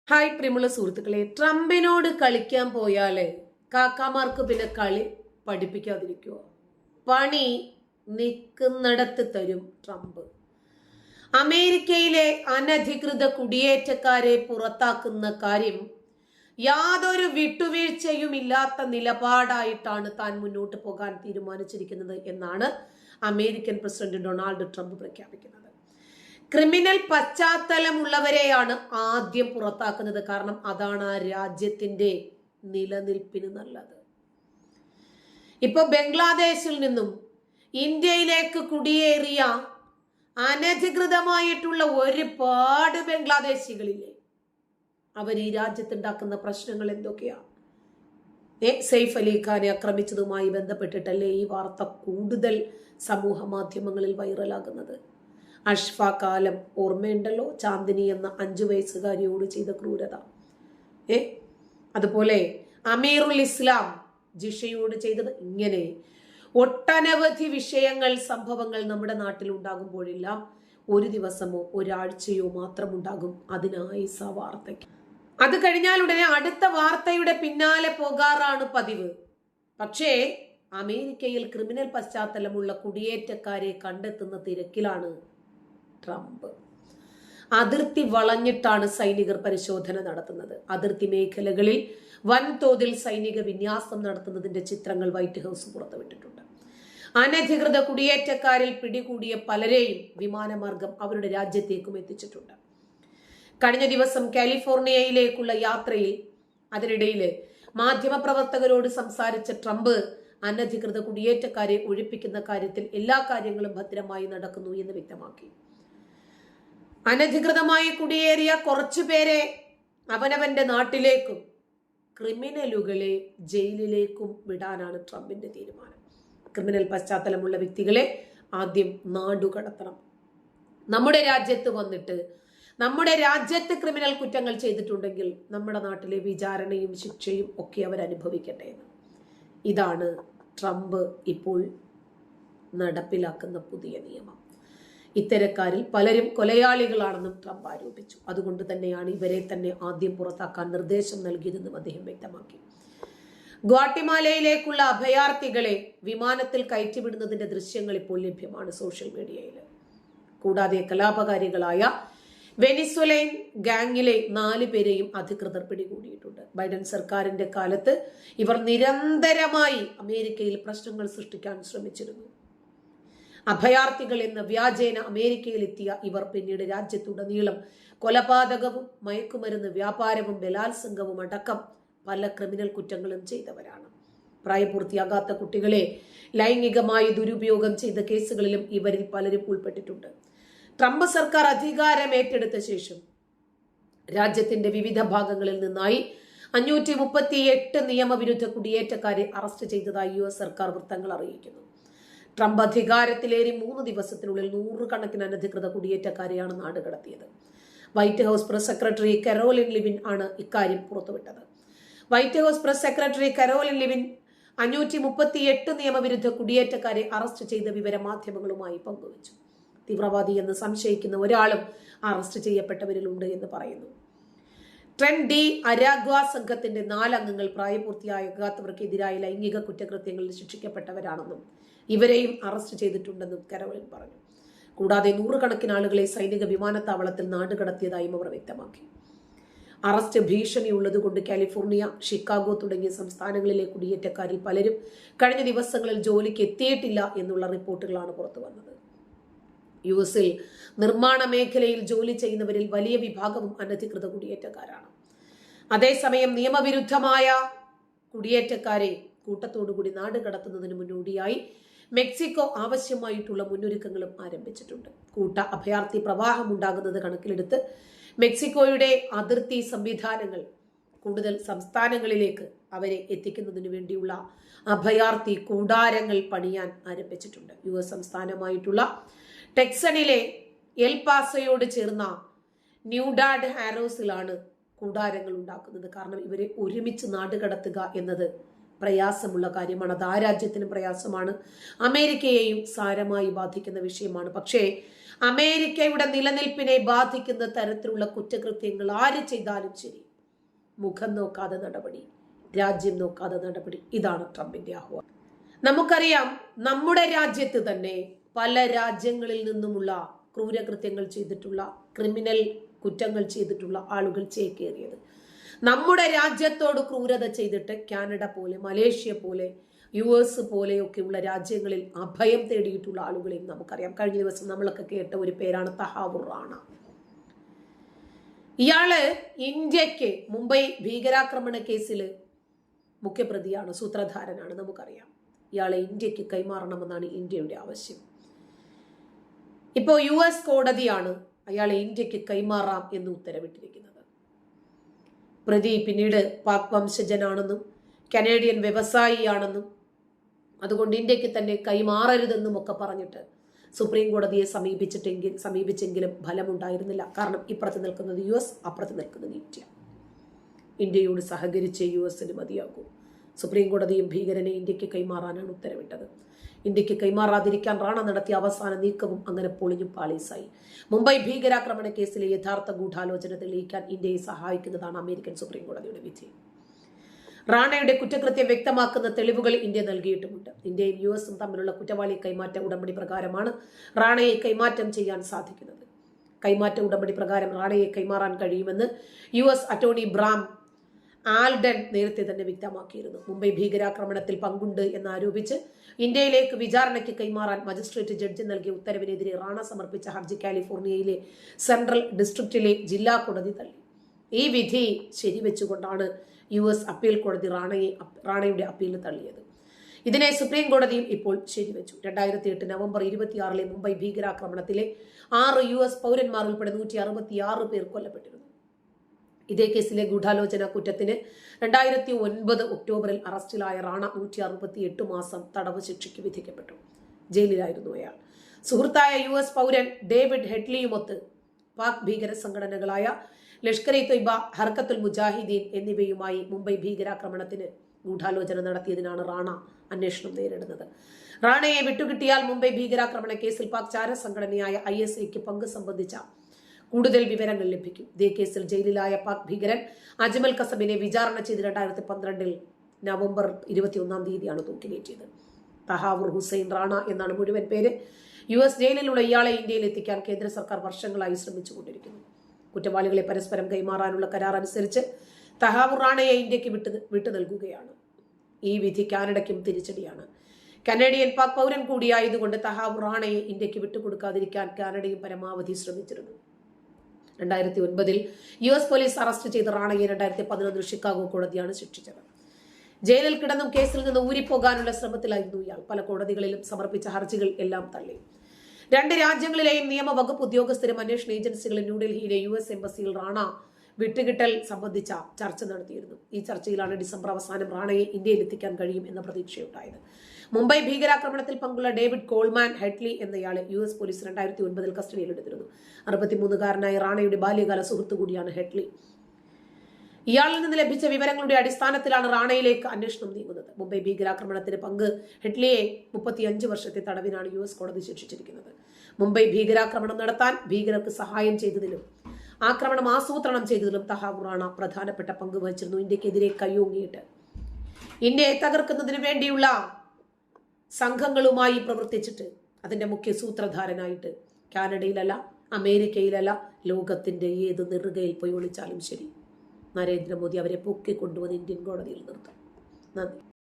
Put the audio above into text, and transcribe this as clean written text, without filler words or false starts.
Hi പ്രിയമുള്ള സുഹൃത്തുക്കളെ, ട്രംപിനോട് കളിക്കാൻ പോയാല് കാക്കാമാർക്ക് പിന്നെ കളി പഠിപ്പിക്കാതിരിക്കുവോ? പണി നിൽക്കുന്നിടത്ത് തരും ട്രംപ്. അമേരിക്കയിലെ അനധികൃത കുടിയേറ്റക്കാരെ പുറത്താക്കുന്ന കാര്യം യാതൊരു വിട്ടുവീഴ്ചയും ഇല്ലാത്ത നിലപാടായിട്ടാണ് താൻ മുന്നോട്ട് പോകാൻ തീരുമാനിച്ചിരിക്കുന്നത് എന്നാണ് അമേരിക്കൻ പ്രസിഡന്റ് ഡൊണാൾഡ് ട്രംപ് പ്രഖ്യാപിക്കുന്നത്. ക്രിമിനൽ പശ്ചാത്തലമുള്ളവരെയാണ് ആദ്യം പുറത്താക്കുന്നത്. കാരണം അതാണ് ആ രാജ്യത്തിന്റെ നിലനിൽപ്പിന് നല്ലത്. ഇപ്പൊ ബംഗ്ലാദേശിൽ നിന്നും ഇന്ത്യയിലേക്ക് കുടിയേറിയ അനധികൃതമായിട്ടുള്ള ഒരുപാട് ബംഗ്ലാദേശികളില്ലേ, അവർ ഈ രാജ്യത്തുണ്ടാക്കുന്ന പ്രശ്നങ്ങൾ എന്തൊക്കെയാ? സെയ്ഫ് അലി ഖാനെ ആക്രമിച്ചതുമായി ബന്ധപ്പെട്ടിട്ടല്ലേ ഈ വാർത്ത കൂടുതൽ സമൂഹ മാധ്യമങ്ങളിൽ വൈറലാകുന്നത്. അഷ്ഫ കാലം ഓർമ്മയുണ്ടല്ലോ, ചാന്ദിനി എന്ന 5 വയസ്സുകാരിയോട് ചെയ്ത ക്രൂരത. അതുപോലെ അമീറുൽ ഇസ്ലാം ജിഷയോട് ചെയ്തത്. ഇങ്ങനെ ഒട്ടനവധി വിഷയങ്ങൾ, സംഭവങ്ങൾ നമ്മുടെ നാട്ടിൽ ഉണ്ടാകുമ്പോഴെല്ലാം ഒരു ദിവസമോ ഒരാഴ്ചയോ മാത്രം ഉണ്ടാകും അതിനായിസ വാർത്തയ്ക്ക്. അത് കഴിഞ്ഞാൽ ഉടനെ അടുത്ത വാർത്തയുടെ പിന്നാലെ പോകാറാണ് പതിവ്. പക്ഷേ അമേരിക്കയിൽ ക്രിമിനൽ പശ്ചാത്തലമുള്ള കുടിയേറ്റക്കാരെ കണ്ടെത്തുന്ന തിരക്കിലാണ് ട്രംപ്. അതിർത്തി വളഞ്ഞിട്ടാണ് സൈനികർ പരിശോധന നടത്തുന്നത്. അതിർത്തി മേഖലകളിൽ വൻതോതിൽ സൈനിക വിന്യാസം നടത്തുന്നതിന്റെ ചിത്രങ്ങൾ വൈറ്റ് ഹൗസ് പുറത്തുവിട്ടിട്ടുണ്ട്. അനധികൃത കുടിയേറ്റക്കാരിൽ പിടികൂടിയ പലരെയും വിമാനമാർഗം അവരുടെ രാജ്യത്തേക്കും എത്തിച്ചിട്ടുണ്ട്. കഴിഞ്ഞ ദിവസം കാലിഫോർണിയയിലേക്കുള്ള യാത്രയിൽ അതിനിടയിൽ മാധ്യമപ്രവർത്തകരോട് സംസാരിച്ച ട്രംപ് അനധികൃത കുടിയേറ്റക്കാരെ ഒഴിപ്പിക്കുന്ന കാര്യത്തിൽ എല്ലാ കാര്യങ്ങളും ഭദ്രമായി നടക്കുന്നു എന്ന് വ്യക്തമാക്കി. അനധികൃതമായി കുടിയേറിയ കുറച്ചു പേരെ അവനവന്റെ നാട്ടിലേക്കും ക്രിമിനലുകളെ ജയിലിലേക്കും വിടാനാണ് ട്രംപിന്റെ തീരുമാനം. ക്രിമിനൽ പശ്ചാത്തലമുള്ള വ്യക്തികളെ ആദ്യം നാടുകടത്തണം. നമ്മുടെ രാജ്യത്ത് വന്നിട്ട് നമ്മുടെ രാജ്യത്ത് ക്രിമിനൽ കുറ്റങ്ങൾ ചെയ്തിട്ടുണ്ടെങ്കിൽ നമ്മുടെ നാട്ടിലെ വിചാരണയും ശിക്ഷയും ഒക്കെ അവർ അനുഭവിക്കട്ടെ എന്ന്. ഇതാണ് ട്രംപ് ഇപ്പോൾ നടപ്പിലാക്കുന്ന പുതിയ നിയമം. ഇത്തരക്കാരിൽ പലരും കൊലയാളികളാണെന്നും ട്രംപ് ആരോപിച്ചു. അതുകൊണ്ട് തന്നെയാണ് ഇവരെ തന്നെ ആദ്യം പുറത്താക്കാൻ നിർദ്ദേശം നൽകിയതെന്നും അദ്ദേഹം വ്യക്തമാക്കി. ഗ്വാട്ടിമാലയിലേക്കുള്ള അഭയാർത്ഥികളെ വിമാനത്തിൽ കയറ്റിവിടുന്നതിന്റെ ദൃശ്യങ്ങൾ ഇപ്പോൾ ലഭ്യമാണ് സോഷ്യൽ മീഡിയയിൽ. കൂടാതെ കലാപകാരികളായ വെനിസ്വലൈൻ ഗാങ്ങിലെ 4 പേരെയും അധികൃതർ പിടികൂടിയിട്ടുണ്ട്. ബൈഡൻ സർക്കാരിന്റെ കാലത്ത് ഇവർ നിരന്തരമായി അമേരിക്കയിൽ പ്രശ്നങ്ങൾ സൃഷ്ടിക്കാൻ ശ്രമിച്ചിരുന്നു. അഭയാർത്ഥികൾ എന്ന വ്യാജേന അമേരിക്കയിലെത്തിയ ഇവർ പിന്നീട് രാജ്യത്തുടനീളം കൊലപാതകവും മയക്കുമരുന്ന് വ്യാപാരവും ബലാത്സംഗവും അടക്കം പല ക്രിമിനൽ കുറ്റങ്ങളും ചെയ്തവരാണ്. പ്രായപൂർത്തിയാകാത്ത കുട്ടികളെ ലൈംഗികമായി ദുരുപയോഗം ചെയ്ത കേസുകളിലും ഇവരിൽ പലരും ഉൾപ്പെട്ടിട്ടുണ്ട്. ട്രംപ് സർക്കാർ അധികാരം ഏറ്റെടുത്ത ശേഷം രാജ്യത്തിന്റെ വിവിധ ഭാഗങ്ങളിൽ നിന്നായി 538 നിയമവിരുദ്ധ കുടിയേറ്റക്കാരെ അറസ്റ്റ് ചെയ്തതായി US സർക്കാർ വൃത്തങ്ങൾ അറിയിക്കുന്നു. ട്രംപ് അധികാരത്തിലേറി 3 ദിവസത്തിനുള്ളിൽ 100 കണക്കിന് അനധികൃത കുടിയേറ്റക്കാരെയാണ് നാടുകടത്തിയത്. White House press secretary Karoline Leavitt ആണ് ഇക്കാര്യം പുറത്തുവിട്ടത്. White House press secretary Karoline Leavitt 538 നിയമവിരുദ്ധ കുടിയേറ്റക്കാരെ അറസ്റ്റ് ചെയ്ത വിവരം മാധ്യമങ്ങളുമായി പങ്കുവച്ചു. തീവ്രവാദി എന്ന് സംശയിക്കുന്ന ഒരാളും അറസ്റ്റ് ചെയ്യപ്പെട്ടവരിലുണ്ട് എന്ന് പറയുന്നു. ട്രെൻ ഡി അരാഗ്വ സംഘത്തിന്റെ 4 അംഗങ്ങൾ പ്രായപൂർത്തിയാകാത്തവർക്കെതിരായ ലൈംഗിക കുറ്റകൃത്യങ്ങളിൽ ശിക്ഷിക്കപ്പെട്ടവരാണെന്നും ഇവരെയും അറസ്റ്റ് ചെയ്തിട്ടുണ്ടെന്നും കരോലിൻ പറഞ്ഞു. കൂടാതെ 100 കണക്കിന് ആളുകളെ സൈനിക വിമാനത്താവളത്തിൽ നാടുകടത്തിയതായും അവർ വ്യക്തമാക്കി. അറസ്റ്റ് ഭീഷണിയുള്ളതുകൊണ്ട് കാലിഫോർണിയ, ഷിക്കാഗോ തുടങ്ങിയ സംസ്ഥാനങ്ങളിലെ കുടിയേറ്റക്കാരിൽ പലരും കഴിഞ്ഞ ദിവസങ്ങളിൽ ജോലിക്ക് എത്തിയിട്ടില്ല എന്നുള്ള റിപ്പോർട്ടുകളാണ് പുറത്തു വന്നത്. US-ൽ നിർമ്മാണ മേഖലയിൽ ജോലി ചെയ്യുന്നവരിൽ വലിയ വിഭാഗവും അനധികൃത കുടിയേറ്റക്കാരാണ്. അതേസമയം നിയമവിരുദ്ധമായ കുടിയേറ്റക്കാരെ കൂട്ടത്തോടുകൂടി നാട് കടത്തുന്നതിന് മുന്നോടിയായി മെക്സിക്കോ ആവശ്യമായിട്ടുള്ള മുന്നൊരുക്കങ്ങളും ആരംഭിച്ചിട്ടുണ്ട്. കൂട്ട അഭയാർത്ഥി പ്രവാഹം ഉണ്ടാകുന്നത് കണക്കിലെടുത്ത് മെക്സിക്കോയുടെ അതിർത്തി സംവിധാനങ്ങൾ കൂടുതൽ സംസ്ഥാനങ്ങളിലേക്ക് അവരെ എത്തിക്കുന്നതിന് വേണ്ടിയുള്ള അഭയാർത്ഥി കൂടാരങ്ങൾ പണിയാൻ ആരംഭിച്ചിട്ടുണ്ട്. US സംസ്ഥാനമായിട്ടുള്ള ടെക്സണിലെ എൽ പാസയോട് ചേർന്ന ന്യൂഡാഡ് ഹാരോസിലാണ് കൂടാരങ്ങൾ ഉണ്ടാക്കുന്നത്. കാരണം ഇവരെ ഒരുമിച്ച് നാടുകടത്തുക എന്നത് പ്രയാസമുള്ള കാര്യമാണ്. അത് ആ രാജ്യത്തിനും പ്രയാസമാണ്, അമേരിക്കയെയും സാരമായി ബാധിക്കുന്ന വിഷയമാണ്. പക്ഷേ അമേരിക്കയുടെ നിലനിൽപ്പിനെ ബാധിക്കുന്ന തരത്തിലുള്ള കുറ്റകൃത്യങ്ങൾ ആര് ചെയ്താലും ശരി, മുഖം നോക്കാതെ നടപടി, രാജ്യം നോക്കാതെ നടപടി. ഇതാണ് ട്രംപിന്റെ ആഹ്വാനം. നമുക്കറിയാം, നമ്മുടെ രാജ്യത്ത് തന്നെ പല രാജ്യങ്ങളിൽ നിന്നുമുള്ള ക്രൂരകൃത്യങ്ങൾ ചെയ്തിട്ടുള്ള, ക്രിമിനൽ കുറ്റങ്ങൾ ചെയ്തിട്ടുള്ള ആളുകൾ ചേക്കേറിയത്. നമ്മുടെ രാജ്യത്തോട് ക്രൂരത ചെയ്തിട്ട് കാനഡ പോലെ, മലേഷ്യ പോലെ, US പോലെയൊക്കെയുള്ള രാജ്യങ്ങളിൽ അഭയം തേടിയിട്ടുള്ള ആളുകളെയും നമുക്കറിയാം. കഴിഞ്ഞ ദിവസം നമ്മളൊക്കെ കേട്ട ഒരു പേരാണ് തഹാവുർ റാണ. ഇയാള് ഇന്ത്യക്ക് മുംബൈ ഭീകരാക്രമണ കേസിൽ മുഖ്യപ്രതിയാണ്, സൂത്രധാരനാണ്. നമുക്കറിയാം, ഇയാളെ ഇന്ത്യക്ക് കൈമാറണമെന്നാണ് ഇന്ത്യയുടെ ആവശ്യം. ഇപ്പോൾ US കോടതിയാണ് അയാളെ ഇന്ത്യക്ക് കൈമാറാം എന്ന് ഉത്തരവിട്ടിരിക്കുന്നത്. പ്രതി പിന്നീട് പാക് വംശജനാണെന്നും കനേഡിയൻ വ്യവസായിയാണെന്നും അതുകൊണ്ട് ഇന്ത്യക്ക് തന്നെ കൈമാറരുതെന്നും ഒക്കെ പറഞ്ഞിട്ട് സുപ്രീം കോടതിയെ സമീപിച്ചെങ്കിലും ഫലമുണ്ടായിരുന്നില്ല. കാരണം ഇപ്പുറത്ത് നിൽക്കുന്നത് US, അപ്പുറത്ത് നിൽക്കുന്നത് ഇന്ത്യയോട് സഹകരിച്ച് US മതിയാകൂ. സുപ്രീം കോടതിയും ഭീകരനെ ഇന്ത്യക്ക് കൈമാറാനാണ് ഉത്തരവിട്ടത്. ഇന്ത്യക്ക് കൈമാറാതിരിക്കാൻ റാണ നടത്തിയ അവസാന നീക്കവും അങ്ങനെ പൊളിഞ്ഞു പാളീസായി. മുംബൈ ഭീകരാക്രമണ കേസിലെ യഥാർത്ഥ ഗൂഢാലോചന തെളിയിക്കാൻ ഇന്ത്യയെ സഹായിക്കുന്നതാണ് അമേരിക്കൻ സുപ്രീം കോടതിയുടെ വിധി. റാണയുടെ കുറ്റകൃത്യം വ്യക്തമാക്കുന്ന തെളിവുകൾ ഇന്ത്യ നൽകിയിട്ടുമുണ്ട്. ഇന്ത്യയും US തമ്മിലുള്ള കുറ്റവാളി കൈമാറ്റ ഉടമ്പടി പ്രകാരമാണ് റാണയെ കൈമാറ്റം ചെയ്യാൻ സാധിക്കുന്നത്. കൈമാറ്റ ഉടമ്പടി പ്രകാരം റാണയെ കൈമാറാൻ കഴിയുമെന്ന് US അറ്റോർണി ബ്രാം ആൽഡൻ നേരത്തെ തന്നെ വ്യക്തമാക്കിയിരുന്നു. മുംബൈ ഭീകരാക്രമണത്തിൽ പങ്കുണ്ട് എന്നാരോപിച്ച് ഇന്ത്യയിലേക്ക് വിചാരണയ്ക്ക് കൈമാറാൻ മജിസ്ട്രേറ്റ് ജഡ്ജി നൽകിയ ഉത്തരവിനെതിരെ റാണ സമർപ്പിച്ച ഹർജി കാലിഫോർണിയയിലെ സെൻട്രൽ ഡിസ്ട്രിക്റ്റിലെ ജില്ലാ കോടതി തള്ളി. ഈ വിധി ശരിവെച്ചുകൊണ്ടാണ് US അപ്പീൽ കോടതി റാണയുടെ അപ്പീൽ തള്ളിയത്. ഇതിനെ സുപ്രീം കോടതിയും ഇപ്പോൾ ശരിവെച്ചു. 2008 നവംബർ 26 മുംബൈ ഭീകരാക്രമണത്തിലെ 6 US പൗരന്മാർ ഉൾപ്പെടെ 166 പേർ കൊല്ലപ്പെട്ടിരുന്നു. ഇതേ കേസിലെ ഗൂഢാലോചന കുറ്റത്തിന് 2009 ഒക്ടോബറിൽ അറസ്റ്റിലായ റാണ 168 മാസം തടവ് ശിക്ഷയ്ക്ക് വിധിക്കപ്പെട്ടു. ജയിലിലായിരുന്നു അയാൾ. സുഹൃത്തായ US പൗരൻ ഡേവിഡ് ഹെഡ്ലിയുമൊത്ത് പാക് ഭീകര സംഘടനകളായ ലഷ്കർ ഇ തൊയ്ബ, ഹർക്കത്തുൽ മുജാഹിദീൻ എന്നിവയുമായി മുംബൈ ഭീകരാക്രമണത്തിന് ഗൂഢാലോചന നടത്തിയതിനാണ് റാണ അന്വേഷണം നേരിടുന്നത്. റാണയെ വിട്ടുകിട്ടിയാൽ മുംബൈ ഭീകരാക്രമണ കേസിൽ പാക് ചാര സംഘടനയായ ISIക്ക് പങ്ക് സംബന്ധിച്ച കൂടുതൽ വിവരങ്ങൾ ലഭിക്കും. ഇതേ കേസിൽ ജയിലിലായ പാക് ഭീകരൻ അജ്മൽ കസബിനെ വിചാരണ ചെയ്ത് 2012 നവംബർ 21 തൂക്കിലേറ്റിയത്. തഹാവുർ ഹുസൈൻ റാണ എന്നാണ് മുഴുവൻ പേര്. US ജയിലിലുള്ള ഇയാളെ ഇന്ത്യയിൽ എത്തിക്കാൻ കേന്ദ്ര സർക്കാർ വർഷങ്ങളായി ശ്രമിച്ചുകൊണ്ടിരിക്കുന്നു. കുറ്റവാളികളെ പരസ്പരം കൈമാറാനുള്ള കരാർ അനുസരിച്ച് തഹാവുർ റാണയെ ഇന്ത്യക്ക് വിട്ടു നൽകുകയാണ്. ഈ വിധി കാനഡയ്ക്കും തിരിച്ചടിയാണ്. കനേഡിയൻ പാക് പൗരൻ കൂടിയായതുകൊണ്ട് തഹാവുർ റാണയെ ഇന്ത്യക്ക് വിട്ടുകൊടുക്കാതിരിക്കാൻ കാനഡയും പരമാവധി ശ്രമിച്ചിരുന്നു. 2009 US പോലീസ് അറസ്റ്റ് ചെയ്ത റാണയെ 2011 ഷിക്കാഗോ കോടതിയാണ് ശിക്ഷിച്ചത്. ജയിലിൽ കിടന്നും കേസിൽ നിന്ന് ഊരിപ്പോകാനുള്ള ശ്രമത്തിലായിരുന്നു ഇയാൾ. പല കോടതികളിലും സമർപ്പിച്ച ഹർജികൾ എല്ലാം തള്ളി. 2 രാജ്യങ്ങളിലെയും നിയമവകുപ്പ് ഉദ്യോഗസ്ഥരും അന്വേഷണ ഏജൻസികളും ന്യൂഡൽഹിയിലെ US എംബസിയിൽ റാണ വിട്ടുകിട്ടൽ സംബന്ധിച്ച ചർച്ച നടത്തിയിരുന്നു. ഈ ചർച്ചയിലാണ് ഡിസംബർ അവസാനം റാണയെ ഇന്ത്യയിൽ എത്തിക്കാൻ കഴിയും എന്ന പ്രതീക്ഷയുണ്ടായത്. മുംബൈ ഭീകരാക്രമണത്തിൽ പങ്കുള്ള ഡേവിഡ് കോൾമാൻ ഹെഡ്ലി എന്നയാളെ US പോലീസ് 2009 കസ്റ്റഡിയിലെടുത്തിരുന്നു. 63-കാരനായ റാണയുടെ ബാല്യകാല സുഹൃത്തു കൂടിയാണ് ഹെഡ്ലി. ഇയാളിൽ നിന്ന് ലഭിച്ച വിവരങ്ങളുടെ അടിസ്ഥാനത്തിലാണ് റാണയിലേക്ക് അന്വേഷണം നീങ്ങുന്നത്. മുംബൈ ഭീകരാക്രമണത്തിന് പങ്ക് ഹെഡ്ലിയെ 35 വർഷത്തെ തടവിനാണ് US കോടതി ശിക്ഷിച്ചിരിക്കുന്നത്. മുംബൈ ഭീകരാക്രമണം നടത്താൻ ഭീകരർക്ക് സഹായം ചെയ്തതിലും ആക്രമണം ആസൂത്രണം ചെയ്തതിലും തഹാവുർ റാണ പ്രധാനപ്പെട്ട പങ്ക് വഹിച്ചിരുന്നു. ഇന്ത്യക്കെതിരെ കൈയോങ്ങിയിട്ട് ഇന്ത്യയെ തകർക്കുന്നതിന് വേണ്ടിയുള്ള സംഘങ്ങളുമായി പ്രവർത്തിച്ചിട്ട് അതിന്റെ മുഖ്യ സൂത്രധാരനായിട്ട് കാനഡയിലല്ല, അമേരിക്കയിലല്ല, ലോകത്തിന്റെ ഏത് നെറുകയിൽ പോയി ഒളിച്ചാലും ശരി, നരേന്ദ്രമോദി അവരെ പൊക്കിക്കൊണ്ടുവന്ന് ഇന്ത്യൻ കോടതിയിൽ നിർത്തും. നന്ദി.